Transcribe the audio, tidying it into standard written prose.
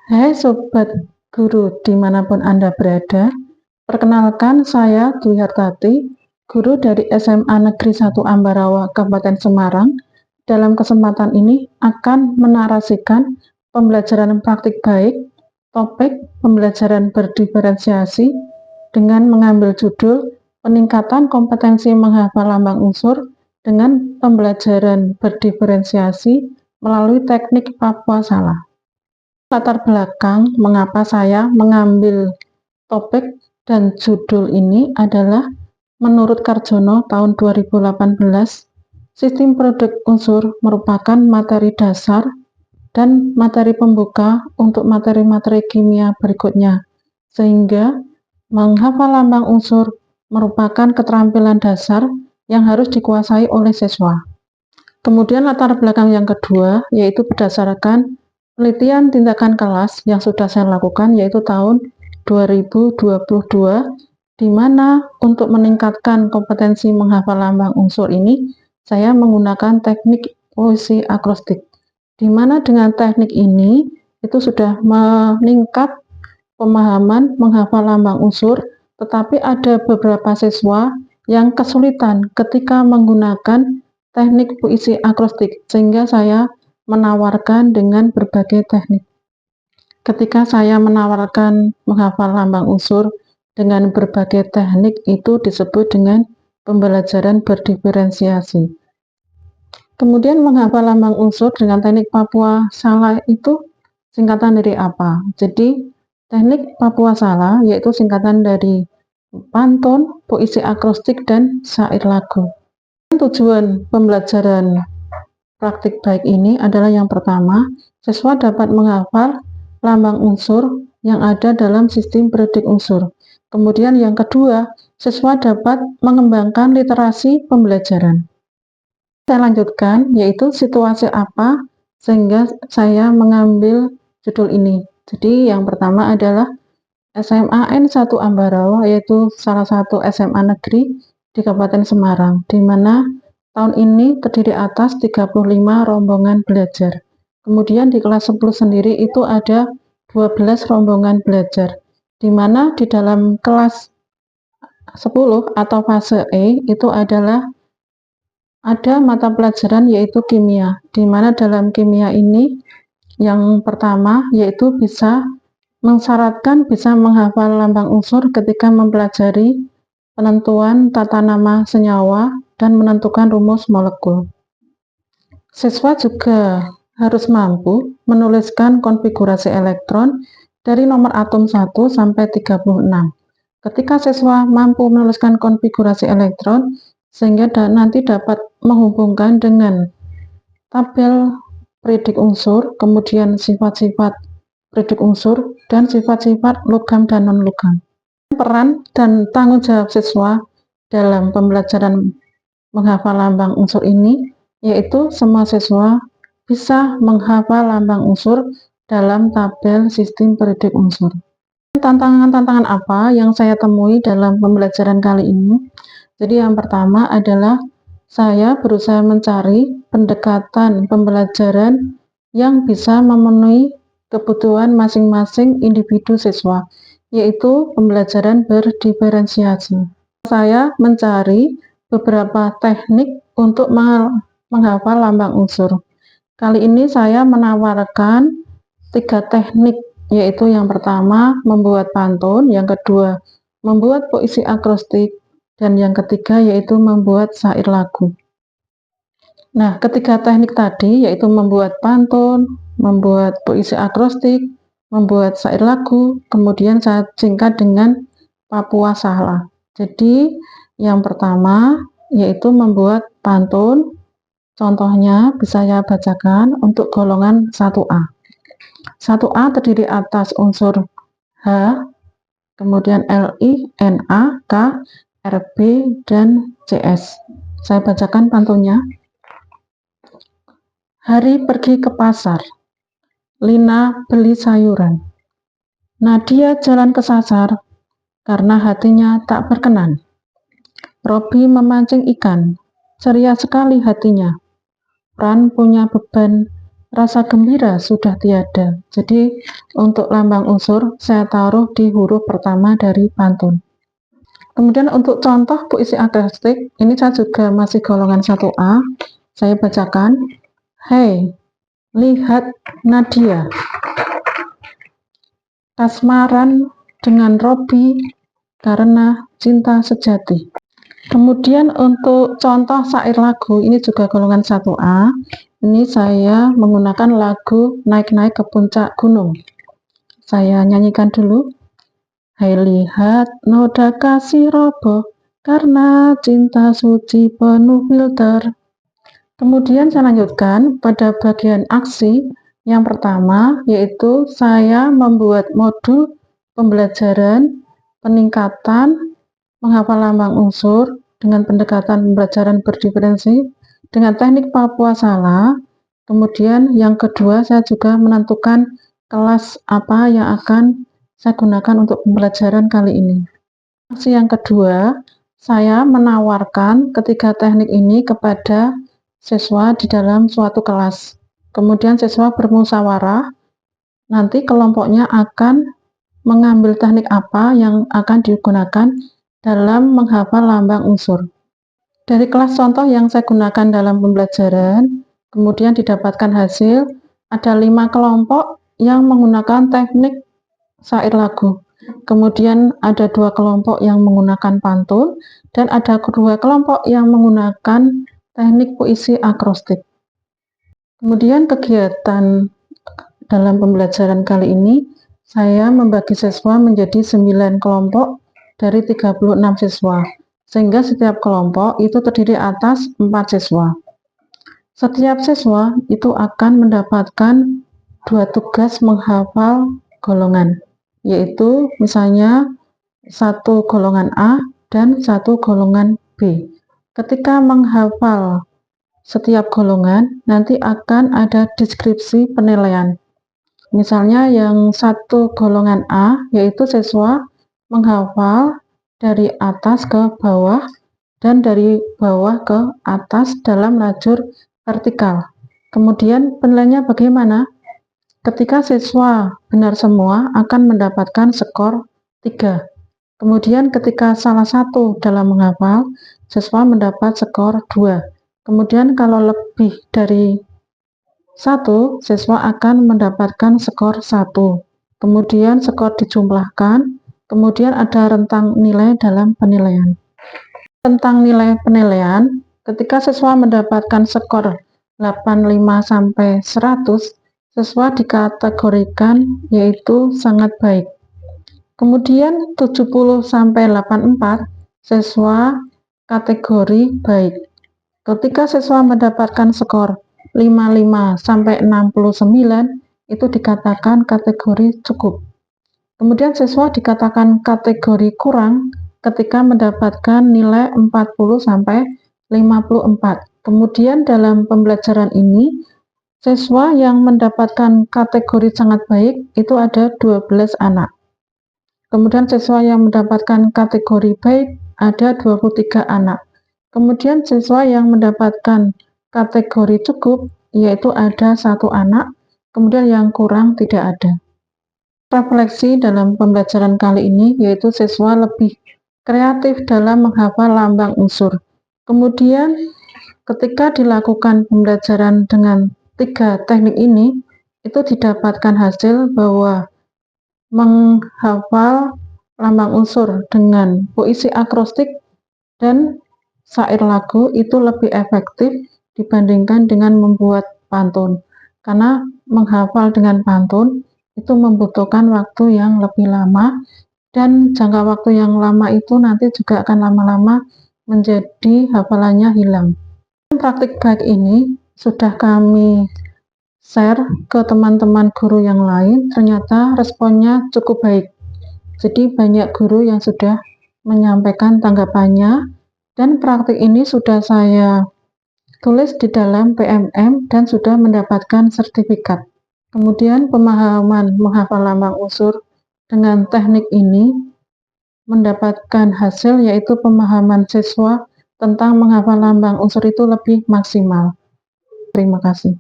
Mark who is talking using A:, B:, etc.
A: Hai Sobat Guru dimanapun Anda berada, perkenalkan saya Dwi Hartati, guru dari SMA Negeri 1 Ambarawa, Kabupaten Semarang. Dalam kesempatan ini akan menarasikan pembelajaran praktik baik, topik pembelajaran berdiferensiasi dengan mengambil judul peningkatan kompetensi menghafal lambang unsur dengan pembelajaran berdiferensiasi melalui teknik Papua Salah. Latar belakang mengapa saya mengambil topik dan judul ini adalah menurut Karjono tahun 2018, sistem produk unsur merupakan materi dasar dan materi pembuka untuk materi-materi kimia berikutnya, sehingga menghafal lambang unsur merupakan keterampilan dasar yang harus dikuasai oleh siswa. Kemudian latar belakang yang kedua yaitu berdasarkan penelitian tindakan kelas yang sudah saya lakukan yaitu tahun 2022, di mana untuk meningkatkan kompetensi menghafal lambang unsur ini saya menggunakan teknik puisi akrostik, di mana dengan teknik ini itu sudah meningkat pemahaman menghafal lambang unsur, tetapi ada beberapa siswa yang kesulitan ketika menggunakan teknik puisi akrostik, sehingga saya menawarkan dengan berbagai teknik. Ketika saya menawarkan menghafal lambang unsur dengan berbagai teknik, itu disebut dengan pembelajaran berdiferensiasi. Kemudian menghafal lambang unsur dengan teknik Papua Salah itu singkatan dari apa? Jadi teknik Papua Salah yaitu singkatan dari pantun, puisi akrostik, dan syair lagu. Tujuan pembelajaran praktik baik ini adalah yang pertama, siswa dapat menghafal lambang unsur yang ada dalam sistem predik unsur. Kemudian yang kedua, siswa dapat mengembangkan literasi pembelajaran. Saya lanjutkan, yaitu situasi apa sehingga saya mengambil judul ini. Jadi yang pertama adalah SMA N1 Ambarawa, yaitu salah satu SMA negeri di Kabupaten Semarang, di mana tahun ini terdiri atas 35 rombongan belajar. Kemudian di kelas 10 sendiri itu ada 12 rombongan belajar, di mana di dalam kelas 10 atau fase E itu adalah ada mata pelajaran yaitu kimia, di mana dalam kimia ini yang pertama yaitu bisa mensyaratkan bisa menghafal lambang unsur ketika mempelajari penentuan tata nama senyawa dan menentukan rumus molekul. Siswa juga harus mampu menuliskan konfigurasi elektron dari nomor atom 1 sampai 36. Ketika siswa mampu menuliskan konfigurasi elektron, sehingga nanti dapat menghubungkan dengan tabel predik unsur, kemudian sifat-sifat predik unsur, dan sifat-sifat logam dan non-logam. Peran dan tanggung jawab siswa dalam pembelajaran menghafal lambang unsur ini, yaitu semua siswa bisa menghafal lambang unsur dalam tabel sistem predik unsur. Tantangan-tantangan apa yang saya temui dalam pembelajaran kali ini? Jadi yang pertama adalah saya berusaha mencari pendekatan pembelajaran yang bisa memenuhi kebutuhan masing-masing individu siswa, yaitu pembelajaran berdiferensiasi. Saya mencari beberapa teknik untuk menghafal lambang unsur. Kali ini saya menawarkan 3 teknik, yaitu yang pertama membuat pantun, yang kedua membuat puisi akrostik, dan yang ketiga yaitu membuat syair lagu. Nah, ketiga teknik tadi yaitu membuat pantun, membuat puisi akrostik, membuat syair lagu, kemudian saya singkat dengan Papua Salah. Jadi yang pertama yaitu membuat pantun. Contohnya bisa saya bacakan untuk golongan 1A. 1A terdiri atas unsur H, kemudian Li, Na, K, Rb, dan Cs. Saya bacakan pantunnya. Hari pergi ke pasar, Lina beli sayuran. Nadia jalan kesasar karena hatinya tak berkenan. Robi memancing ikan, ceria sekali hatinya. Pran punya beban rasa gembira sudah tiada. Jadi untuk lambang unsur saya taruh di huruf pertama dari pantun. Kemudian untuk contoh puisi akrostik, ini saya juga masih golongan 1A. Saya bacakan, "Hei, lihat Nadia, kasmaran dengan Robi karena cinta sejati." Kemudian untuk contoh syair lagu, ini juga golongan 1A. Ini saya menggunakan lagu Naik-Naik ke Puncak Gunung. Saya nyanyikan dulu. Hai lihat noda kasih roboh karena cinta suci penuh filter. Kemudian saya lanjutkan pada bagian aksi. Yang pertama yaitu saya membuat modul pembelajaran peningkatan menghafal lambang unsur dengan pendekatan pembelajaran berdiferensi dengan teknik Papua Salah. Kemudian yang kedua saya juga menentukan kelas apa yang akan saya gunakan untuk pembelajaran kali ini. Aksi yang kedua, saya menawarkan ketiga teknik ini kepada siswa di dalam suatu kelas. Kemudian siswa bermusyawarah, nanti kelompoknya akan mengambil teknik apa yang akan digunakan dalam menghafal lambang unsur. Dari kelas contoh yang saya gunakan dalam pembelajaran, kemudian didapatkan hasil, ada 5 kelompok yang menggunakan teknik syair lagu. Kemudian ada 2 kelompok yang menggunakan pantun, dan ada 2 kelompok yang menggunakan teknik puisi akrostik. Kemudian kegiatan dalam pembelajaran kali ini, saya membagi siswa menjadi 9 kelompok dari 36 siswa, sehingga setiap kelompok itu terdiri atas 4 siswa. Setiap siswa itu akan mendapatkan 2 tugas menghafal golongan, yaitu misalnya 1 golongan A dan 1 golongan B. Ketika menghafal setiap golongan, nanti akan ada deskripsi penilaian. Misalnya yang 1 golongan A, yaitu siswa menghafal dari atas ke bawah dan dari bawah ke atas dalam lajur vertikal. Kemudian penilaiannya bagaimana? Ketika siswa benar semua akan mendapatkan skor 3. Kemudian ketika salah satu dalam menghafal, siswa mendapat skor 2. Kemudian kalau lebih dari 1, siswa akan mendapatkan skor 1. Kemudian skor dijumlahkan, kemudian ada rentang nilai dalam penilaian. Tentang nilai penilaian, ketika siswa mendapatkan skor 85 sampai 100, siswa dikategorikan yaitu sangat baik. Kemudian 70 sampai 84, siswa kategori baik. Ketika siswa mendapatkan skor 55 sampai 69, itu dikatakan kategori cukup. Kemudian siswa dikatakan kategori kurang ketika mendapatkan nilai 40 sampai 54. Kemudian dalam pembelajaran ini, siswa yang mendapatkan kategori sangat baik itu ada 12 anak. Kemudian siswa yang mendapatkan kategori baik ada 23 anak. Kemudian siswa yang mendapatkan kategori cukup yaitu ada 1 anak. Kemudian yang kurang tidak ada. Refleksi dalam pembelajaran kali ini yaitu siswa lebih kreatif dalam menghafal lambang unsur. Kemudian ketika dilakukan pembelajaran dengan 3 teknik ini, itu didapatkan hasil bahwa menghafal lambang unsur dengan puisi akrostik dan syair lagu itu lebih efektif dibandingkan dengan membuat pantun. Karena menghafal dengan pantun itu membutuhkan waktu yang lebih lama, dan jangka waktu yang lama itu nanti juga akan lama-lama menjadi hafalannya hilang. Praktik baik ini sudah kami share ke teman-teman guru yang lain, ternyata responnya cukup baik. Jadi banyak guru yang sudah menyampaikan tanggapannya, dan praktik ini sudah saya tulis di dalam PMM dan sudah mendapatkan sertifikat. Kemudian pemahaman menghafal lambang unsur dengan teknik ini mendapatkan hasil yaitu pemahaman siswa tentang menghafal lambang unsur itu lebih maksimal. Terima kasih.